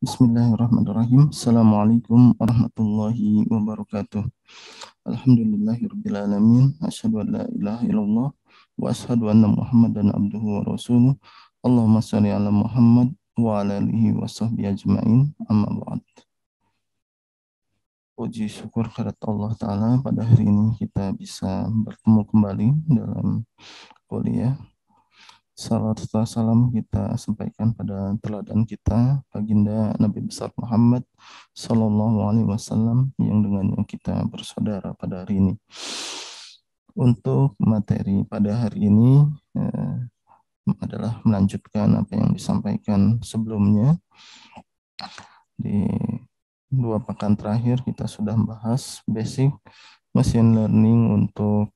Bismillahirrahmanirrahim. Assalamualaikum warahmatullahi wabarakatuh. Alhamdulillahirabbil alamin. Asyhadu an la ilaha illallah wa asyhadu anna Muhammadan abduhu wa rasuluh. Allahumma shalli ala Muhammad wa ala alihi wa sahbihi ajmain. Amma ba'd. Puji syukur kehadirat Allah Ta'ala, pada hari ini kita bisa bertemu kembali dalam kuliah. Salat serta salam kita sampaikan pada teladan kita, baginda Nabi besar Muhammad Sallallahu Alaihi Wasallam, yang dengannya kita bersaudara pada hari ini. Untuk materi pada hari ini adalah melanjutkan apa yang disampaikan sebelumnya. Di 2 pekan terakhir kita sudah membahas basic machine learning untuk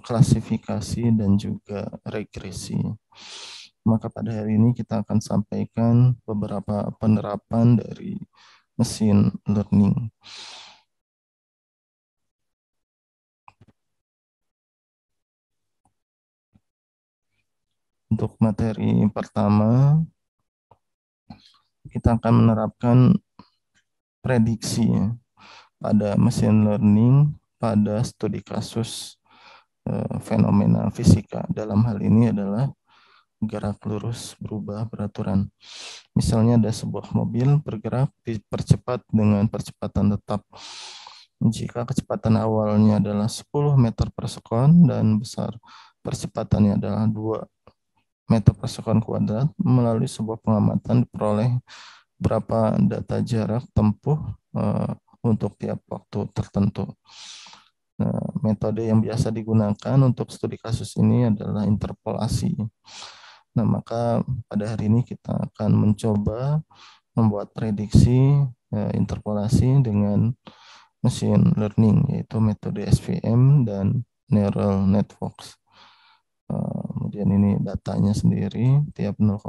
klasifikasi dan juga regresi. Maka pada hari ini kita akan sampaikan beberapa penerapan dari machine learning. Untuk materi pertama, kita akan menerapkan prediksi pada machine learning pada studi kasus fenomena fisika. Dalam hal ini adalah gerak lurus berubah beraturan. Misalnya ada sebuah mobil bergerak dipercepat dengan percepatan tetap. Jika kecepatan awalnya adalah 10 meter per sekon dan besar percepatannya adalah 2 meter per sekon kuadrat, melalui sebuah pengamatan diperoleh berapa data jarak tempuh untuk tiap waktu tertentu. Metode yang biasa digunakan untuk studi kasus ini adalah interpolasi. Nah, maka pada hari ini kita akan mencoba membuat prediksi interpolasi dengan machine learning, yaitu metode SVM dan neural networks. Kemudian ini datanya sendiri tiap 0,5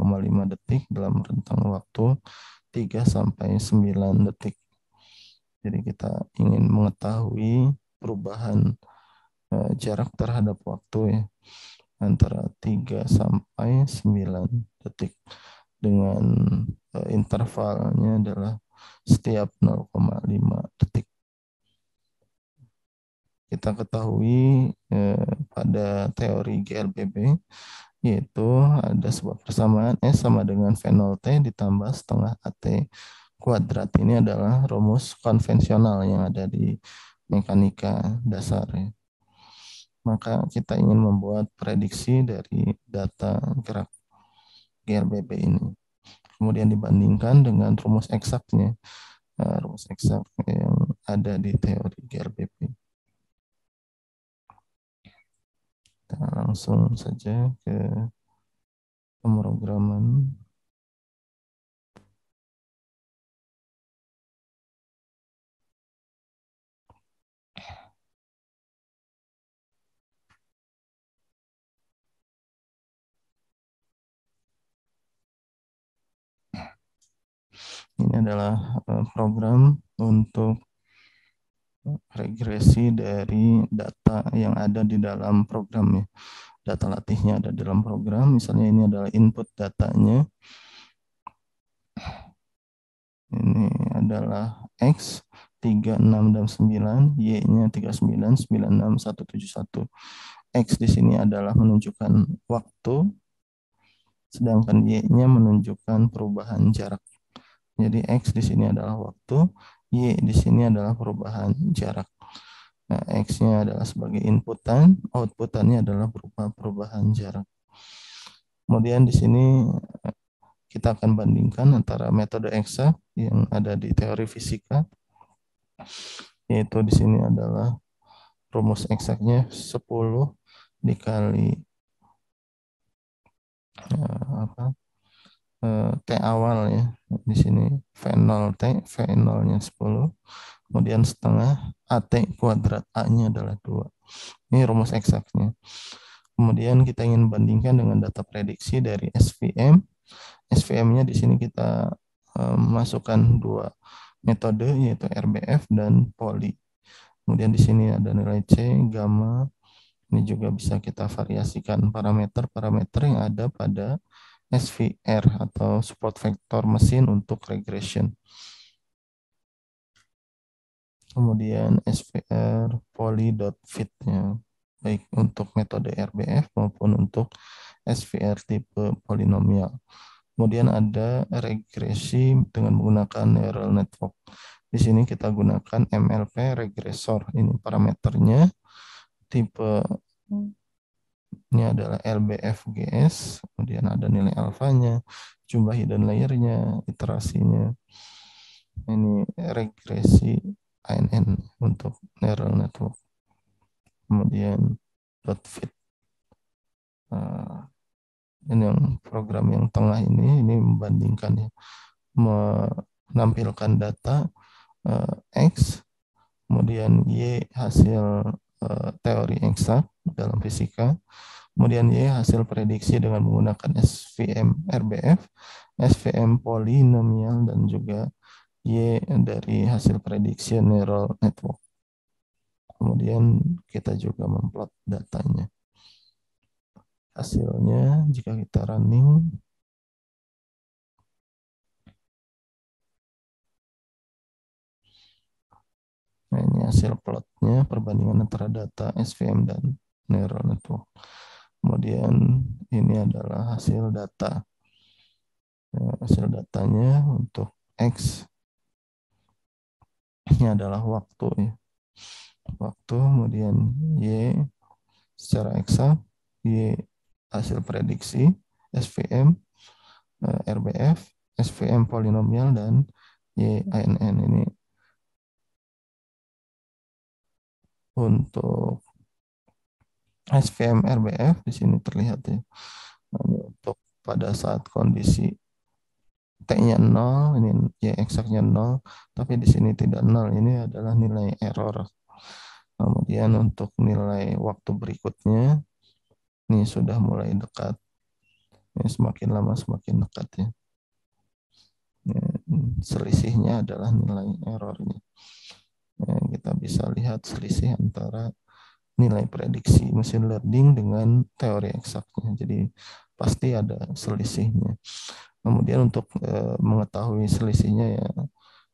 detik dalam rentang waktu 3 sampai 9 detik. Jadi kita ingin mengetahui perubahan jarak terhadap waktu ya, antara 3 sampai 9 detik dengan intervalnya adalah setiap 0,5 detik. Kita ketahui pada teori GLBB, yaitu ada sebuah persamaan S sama dengan V 0 T ditambah setengah AT kuadrat. Ini adalah rumus konvensional yang ada di mekanika dasar ya. Maka kita ingin membuat prediksi dari data gerak GLBB ini. Kemudian dibandingkan dengan rumus eksaknya, rumus eksak yang ada di teori GLBB. Kita langsung saja ke pemrograman. Ini adalah program untuk regresi dari data yang ada di dalam program ya. Data latihnya ada di dalam program, misalnya ini adalah input datanya. Ini adalah X 3, 6, dan 9, Y-nya 39, 96, 171. X di sini adalah menunjukkan waktu, sedangkan Y-nya menunjukkan perubahan jarak. Jadi X di sini adalah waktu, Y di sini adalah perubahan jarak. Nah, X-nya adalah sebagai inputan, outputannya adalah berupa perubahan jarak. Kemudian di sini kita akan bandingkan antara metode eksak yang ada di teori fisika, yaitu di sini adalah rumus eksaknya 10 dikali T awal ya. Di sini V0 T, V0-nya 10, kemudian setengah AT kuadrat, A-nya adalah 2. Ini rumus eksaknya. Kemudian kita ingin bandingkan dengan data prediksi dari SVM. SVM-nya di sini kita masukkan 2 metode, yaitu RBF dan Poly. Kemudian di sini ada nilai C, gamma. Ini juga bisa kita variasikan parameter-parameter yang ada pada SVR atau support vector mesin untuk regression. Kemudian SVR poly.fit ya, baik untuk metode RBF maupun untuk SVR tipe polinomial. Kemudian ada regresi dengan menggunakan neural network. Di sini kita gunakan MLP regresor. Ini parameternya. Tipe ini adalah LBFGS. Kemudian ada nilai alfanya, jumlah hidden layernya, iterasinya. Ini regresi ANN untuk neural network. Kemudian .fit. Ini yang program yang tengah ini membandingkan ya, menampilkan data X, kemudian Y hasil teori eksak dalam fisika, kemudian Y hasil prediksi dengan menggunakan SVM RBF, SVM polinomial, dan juga Y dari hasil prediksi neural network. Kemudian kita juga memplot datanya. Hasilnya jika kita running, nah ini hasil plotnya, perbandingan antara data SVM dan neural network. Kemudian ini adalah hasil data. Ya, hasil datanya untuk X ini adalah waktu ya. Waktu, kemudian Y secara eksak, Y hasil prediksi, SVM, RBF, SVM polinomial, dan YANN. Ini untuk SVM RBF di sini terlihat ya. Nah, ini untuk pada saat kondisi T-nya 0, ini Y eksaknya 0, tapi di sini tidak 0, ini adalah nilai error. Kemudian untuk nilai waktu berikutnya, ini sudah mulai dekat. Ini semakin lama semakin dekat ya. Selisihnya adalah nilai errornya. Kita bisa lihat selisih antara nilai prediksi mesin learning dengan teori eksaknya. Jadi pasti ada selisihnya. Kemudian untuk mengetahui selisihnya ya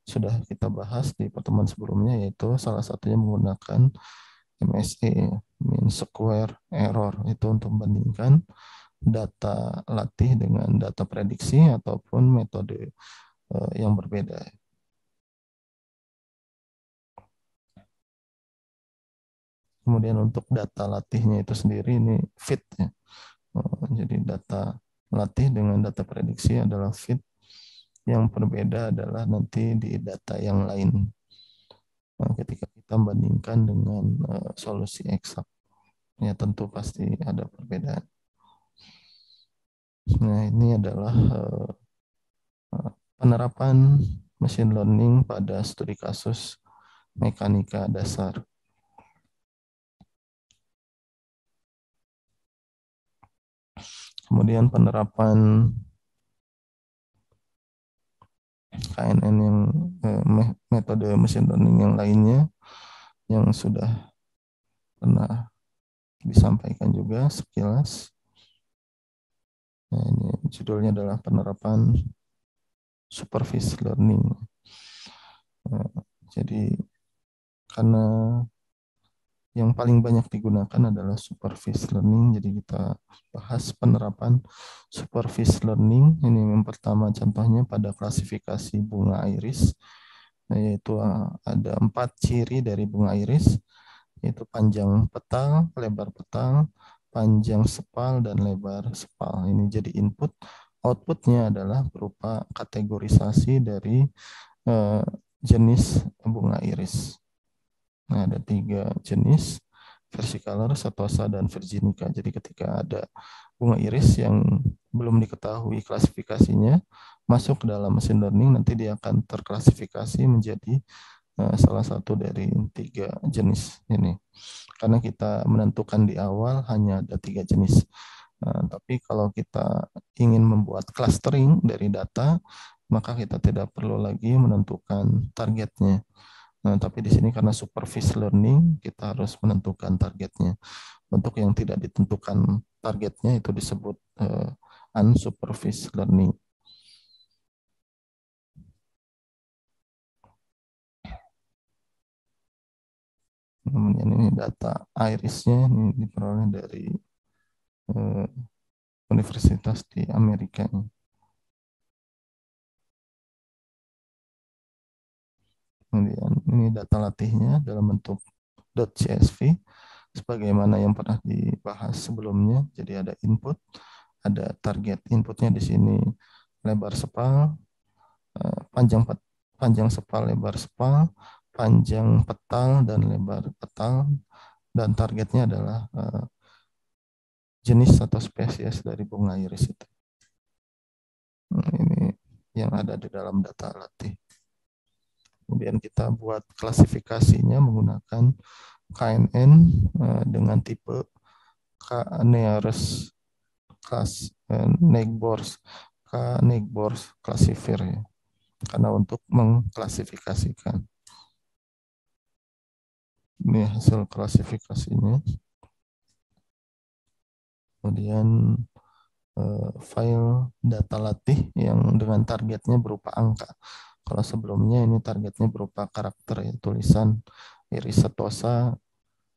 sudah kita bahas di pertemuan sebelumnya, yaitu salah satunya menggunakan MSE, mean square error, itu untuk membandingkan data latih dengan data prediksi ataupun metode yang berbeda. Kemudian untuk data latihnya itu sendiri ini fit ya. Jadi data latih dengan data prediksi adalah fit. Yang berbeda adalah nanti di data yang lain. Ketika kita bandingkan dengan solusi eksak, ya tentu pasti ada perbedaan. Nah, ini adalah penerapan machine learning pada studi kasus mekanika dasar. Kemudian penerapan KNN yang metode machine learning yang lainnya yang sudah pernah disampaikan juga sekilas. Nah, ini judulnya adalah penerapan supervised learning. Jadi karena yang paling banyak digunakan adalah supervised learning, jadi kita bahas penerapan supervised learning. Ini yang pertama contohnya pada klasifikasi bunga iris, yaitu ada 4 ciri dari bunga iris, yaitu panjang petal, lebar petal, panjang sepal, dan lebar sepal. Ini jadi input. Outputnya adalah berupa kategorisasi dari jenis bunga iris. Nah, ada 3 jenis, versicolor, setosa, dan virginica. Jadi ketika ada bunga iris yang belum diketahui klasifikasinya, masuk ke dalam mesin learning, nanti dia akan terklasifikasi menjadi salah satu dari 3 jenis ini. Karena kita menentukan di awal hanya ada 3 jenis. Tapi kalau kita ingin membuat clustering dari data, maka kita tidak perlu lagi menentukan targetnya. Tapi di sini karena supervised learning, kita harus menentukan targetnya. Untuk yang tidak ditentukan targetnya itu disebut unsupervised learning. Kemudian ini data iris-nya ini diperoleh dari universitas di Amerika. Kemudian ini data latihnya dalam bentuk .csv sebagaimana yang pernah dibahas sebelumnya. Jadi ada input, ada target inputnya di sini lebar spal, panjang spal, lebar spal, panjang petal dan lebar petal, dan targetnya adalah jenis atau spesies dari bunga iris itu. Ini yang ada di dalam data latih. Kemudian kita buat klasifikasinya menggunakan KNN dengan tipe K-nearest class neighbors K-neighbors classifier ya. Karena untuk mengklasifikasikan. Ini hasil klasifikasinya. Kemudian file data latih yang dengan targetnya berupa angka. Kalau sebelumnya ini targetnya berupa karakter ya, tulisan iris setosa,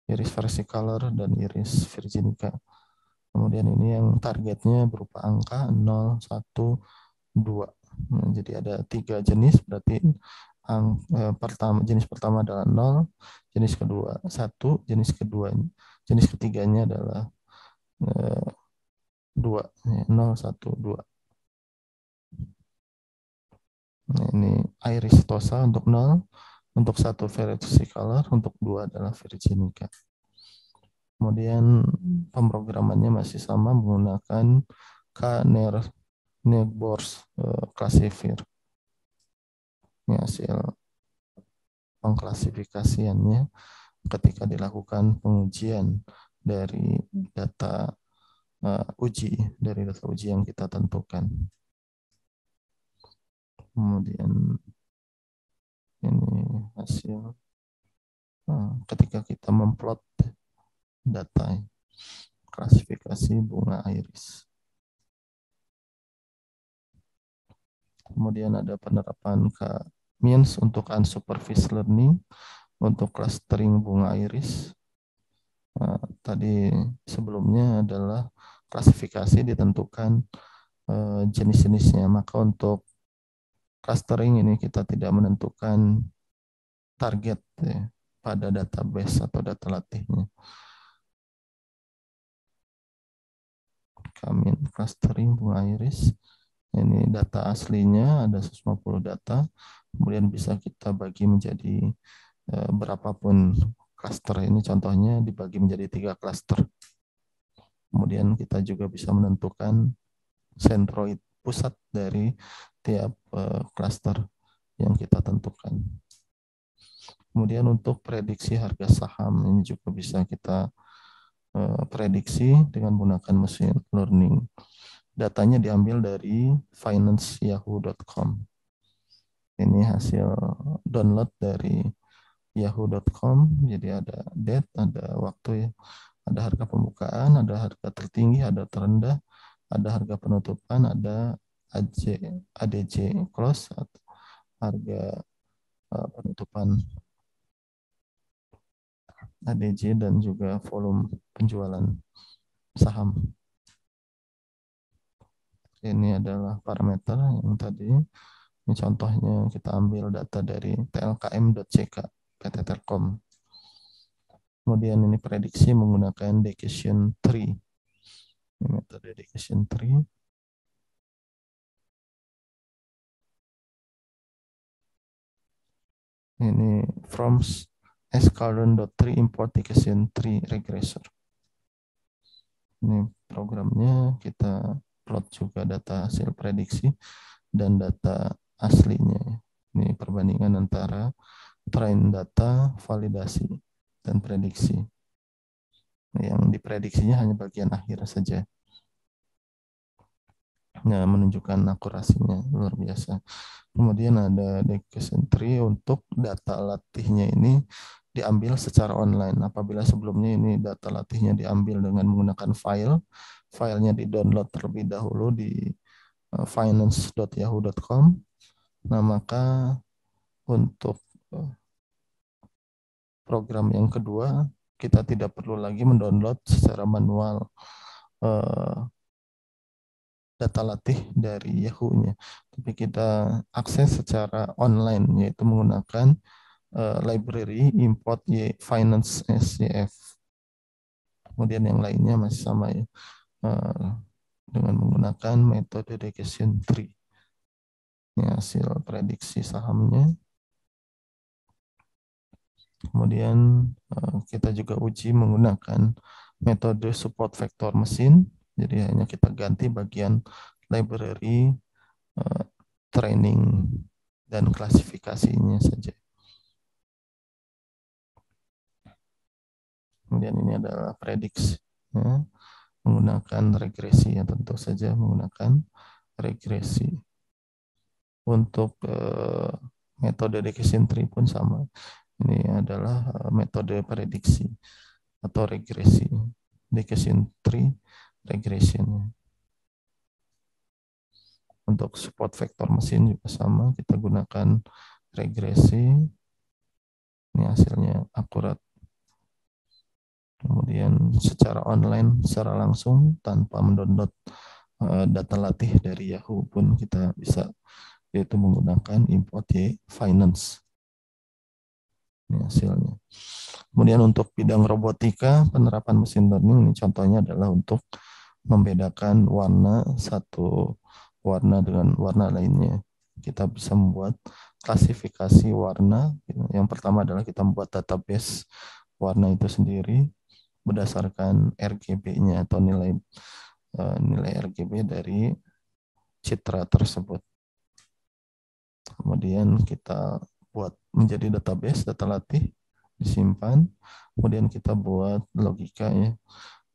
iris versicolor, dan iris virginica. Kemudian ini yang targetnya berupa angka 0, 1, 2. Nah, jadi ada 3 jenis, berarti jenis pertama adalah 0, jenis kedua 1, jenis ketiganya adalah 2, 0, 1, 2. Nah, ini iris tosa untuk 0, untuk 1 versicolor, untuk 2 adalah virginica. Kemudian pemrogramannya masih sama menggunakan K-neighbors classifier. Ini hasil pengklasifikasiannya ketika dilakukan pengujian dari data dari data uji yang kita tentukan. Kemudian ini hasil ketika kita memplot data klasifikasi bunga iris. Kemudian ada penerapan K-means untuk unsupervised learning untuk clustering bunga iris. Tadi sebelumnya adalah klasifikasi ditentukan jenis-jenisnya. Maka untuk clustering ini kita tidak menentukan target ya, pada database atau data latihnya. Kami clustering bunga iris. Ini data aslinya ada 150 data. Kemudian bisa kita bagi menjadi berapapun cluster. Ini contohnya dibagi menjadi 3 cluster. Kemudian kita juga bisa menentukan sentroid pusat dari tiap cluster yang kita tentukan. Kemudian untuk prediksi harga saham ini juga bisa kita prediksi dengan menggunakan machine learning. Datanya diambil dari financeyahoo.com. Ini hasil download dari yahoo.com. Jadi ada date, ada waktu ya, ada harga pembukaan, ada harga tertinggi, ada terendah, ada harga penutupan, ada ADJ close, harga penutupan ADJ, dan juga volume penjualan saham. Ini adalah parameter yang tadi. Ini contohnya kita ambil data dari tlkm.ck PT Telkom. Kemudian ini prediksi menggunakan decision tree. Ini metode decision tree. Ini from scurrent.tree import decision tree regressor. Ini programnya, kita plot juga data hasil prediksi dan data aslinya. Ini perbandingan antara train data, validasi, dan prediksi. Yang diprediksinya hanya bagian akhir saja. Nah, menunjukkan akurasinya luar biasa. Kemudian ada dedication tree untuk data latihnya ini diambil secara online. Apabila sebelumnya ini data latihnya diambil dengan menggunakan file, filenya di-download terlebih dahulu di finance.yahoo.com. Nah, maka untuk program yang kedua, kita tidak perlu lagi mendownload secara manual eh, data latih dari Yahoo-nya, tapi kita akses secara online, yaitu menggunakan library import finance SCF. Kemudian yang lainnya masih sama ya, dengan menggunakan metode regression tree. Ini hasil prediksi sahamnya. Kemudian kita juga uji menggunakan metode support vector mesin. Jadi hanya kita ganti bagian library, training, dan klasifikasinya saja. Kemudian ini adalah prediksi ya, menggunakan regresi ya, tentu saja menggunakan regresi. Untuk metode decision tree pun sama. Ini adalah metode prediksi atau regresi. Decision tree regression. Untuk support vector mesin juga sama, kita gunakan regresi. Ini hasilnya akurat. Kemudian secara online, secara langsung tanpa mendownload data latih dari Yahoo pun kita bisa, yaitu menggunakan import finance. Ini hasilnya. Kemudian untuk bidang robotika, penerapan mesin learning ini contohnya adalah untuk membedakan warna satu warna dengan warna lainnya. Kita bisa membuat klasifikasi warna. Yang pertama adalah kita membuat database warna itu sendiri berdasarkan RGB-nya atau nilai RGB dari citra tersebut. Kemudian kita buat menjadi database, data latih, disimpan. Kemudian kita buat logika ya,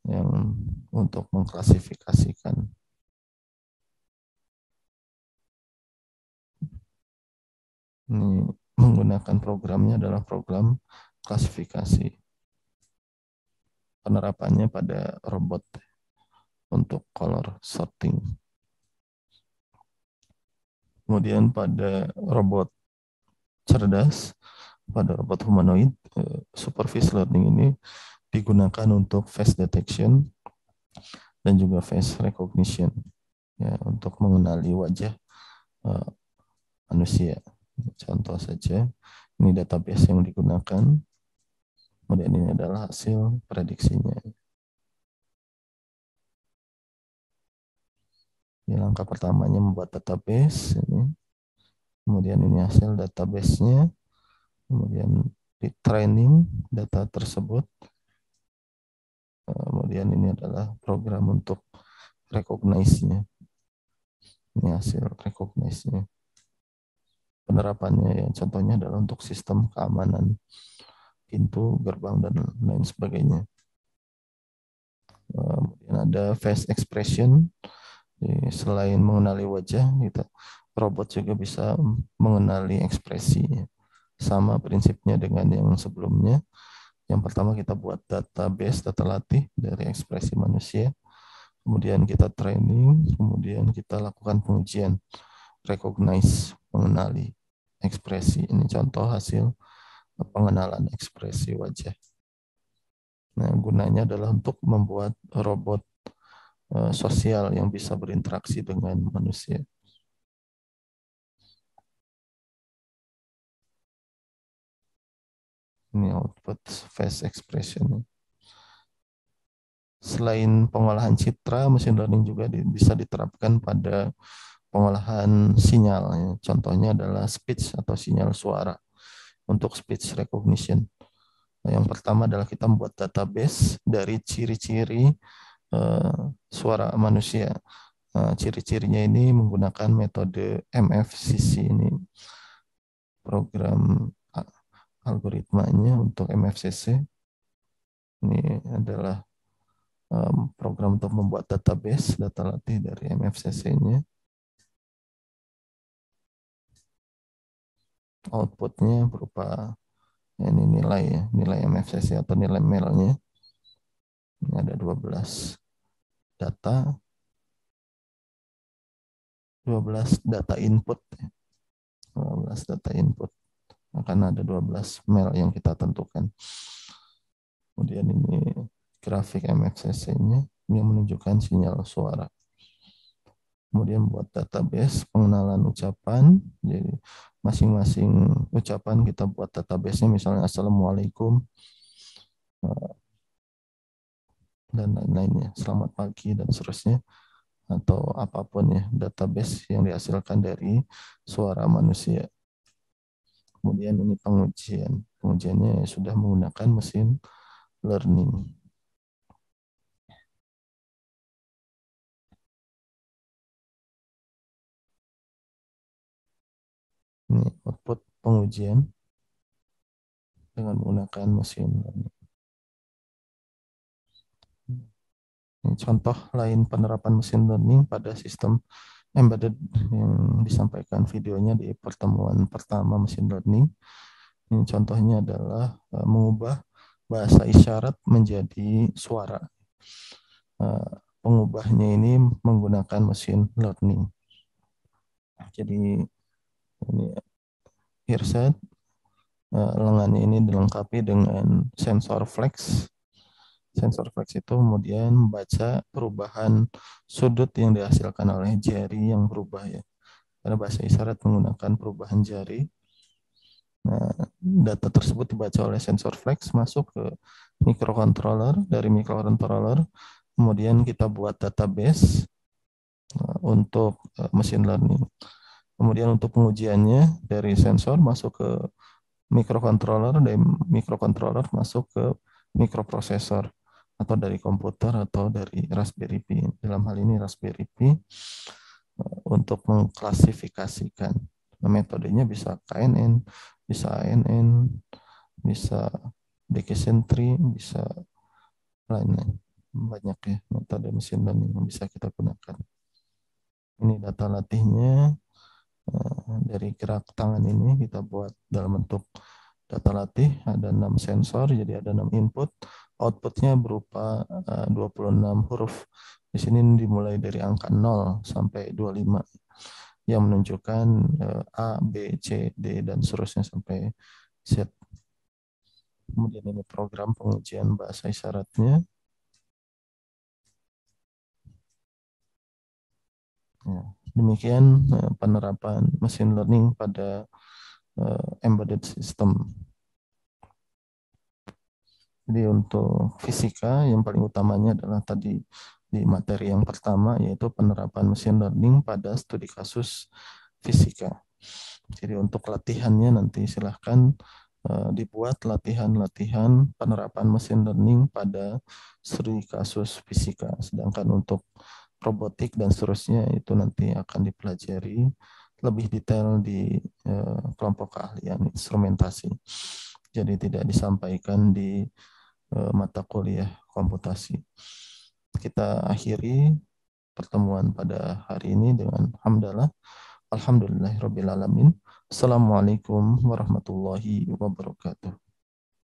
yang untuk mengklasifikasikan. Ini menggunakan programnya adalah program klasifikasi. Penerapannya pada robot untuk color sorting. Kemudian pada robot cerdas, pada robot humanoid, supervised learning ini digunakan untuk face detection dan juga face recognition, ya, untuk mengenali wajah manusia. Contoh saja, ini database yang digunakan, kemudian ini adalah hasil prediksinya. Ini langkah pertamanya membuat database, ini. Kemudian ini hasil database-nya, kemudian di training data tersebut, kemudian ini adalah program untuk recognize-nya. Ini hasil recognize-nya. Penerapannya ya contohnya adalah untuk sistem keamanan pintu, gerbang, dan lain sebagainya. Kemudian ada face expression. Jadi, selain mengenali wajah, kita robot juga bisa mengenali ekspresi. Sama prinsipnya dengan yang sebelumnya. Yang pertama kita buat database, data latih dari ekspresi manusia. Kemudian kita training, kemudian kita lakukan pengujian, recognize, mengenali ekspresi. Ini contoh hasil pengenalan ekspresi wajah. Nah, gunanya adalah untuk membuat robot sosial yang bisa berinteraksi dengan manusia. Ini output face expression. Selain pengolahan citra, mesin learning juga bisa diterapkan pada pengolahan sinyal. Ya. Contohnya adalah speech atau sinyal suara untuk speech recognition. Yang pertama adalah kita membuat database dari ciri-ciri suara manusia. Ciri-cirinya ini menggunakan metode MFCC, ini program algoritmanya untuk MFCC. Ini adalah program untuk membuat database data latih dari MFCC-nya. Outputnya berupa ini nilai ya, nilai MFCC atau nilai mailnya. Ini ada 12 data, 12 data input, 12 data input. Akan ada 12 mail yang kita tentukan. Kemudian ini grafik MFCC-nya yang menunjukkan sinyal suara. Kemudian buat database pengenalan ucapan. Jadi masing-masing ucapan kita buat database-nya, misalnya Assalamualaikum dan lain-lainnya, selamat pagi dan seterusnya, atau apapun ya, database yang dihasilkan dari suara manusia. Kemudian ini pengujian. Pengujiannya sudah menggunakan mesin learning. Ini output pengujian dengan menggunakan mesin learning. Ini contoh lain penerapan mesin learning pada sistem embedded yang disampaikan videonya di pertemuan pertama mesin learning. Ini contohnya adalah mengubah bahasa isyarat menjadi suara. Pengubahnya ini menggunakan mesin learning. Jadi ini earset, lengannya ini dilengkapi dengan sensor flex. Sensor flex itu kemudian membaca perubahan sudut yang dihasilkan oleh jari yang berubah ya. Karena bahasa isyarat menggunakan perubahan jari. Nah, data tersebut dibaca oleh sensor flex masuk ke microcontroller. Dari microcontroller kemudian kita buat database untuk machine learning. Kemudian untuk pengujiannya dari sensor masuk ke microcontroller, dari microcontroller masuk ke microprocessor atau dari komputer atau dari Raspberry Pi. Dalam hal ini Raspberry Pi untuk mengklasifikasikan. Nah, metodenya bisa KNN, bisa ANN, bisa Bayesian tree, bisa lainnya. Banyak ya metode mesin learning yang bisa kita gunakan. Ini data latihnya. Dari gerak tangan ini kita buat dalam bentuk data latih, ada 6 sensor, jadi ada 6 input, outputnya berupa 26 huruf. Di sini dimulai dari angka 0 sampai 25 yang menunjukkan A, B, C, D, dan seterusnya sampai Z. Kemudian ini program pengujian bahasa isyaratnya. Ya, demikian penerapan machine learning pada embedded system. Jadi untuk fisika yang paling utamanya adalah tadi di materi yang pertama, yaitu penerapan machine learning pada studi kasus fisika. Jadi untuk latihannya nanti silahkan dibuat latihan-latihan penerapan machine learning pada studi kasus fisika. Sedangkan untuk robotik dan seterusnya itu nanti akan dipelajari lebih detail di kelompok keahlian instrumentasi. Jadi tidak disampaikan di mata kuliah komputasi. Kita akhiri pertemuan pada hari ini dengan hamdalah. Alhamdulillahirabbil alamin. Assalamualaikum warahmatullahi wabarakatuh.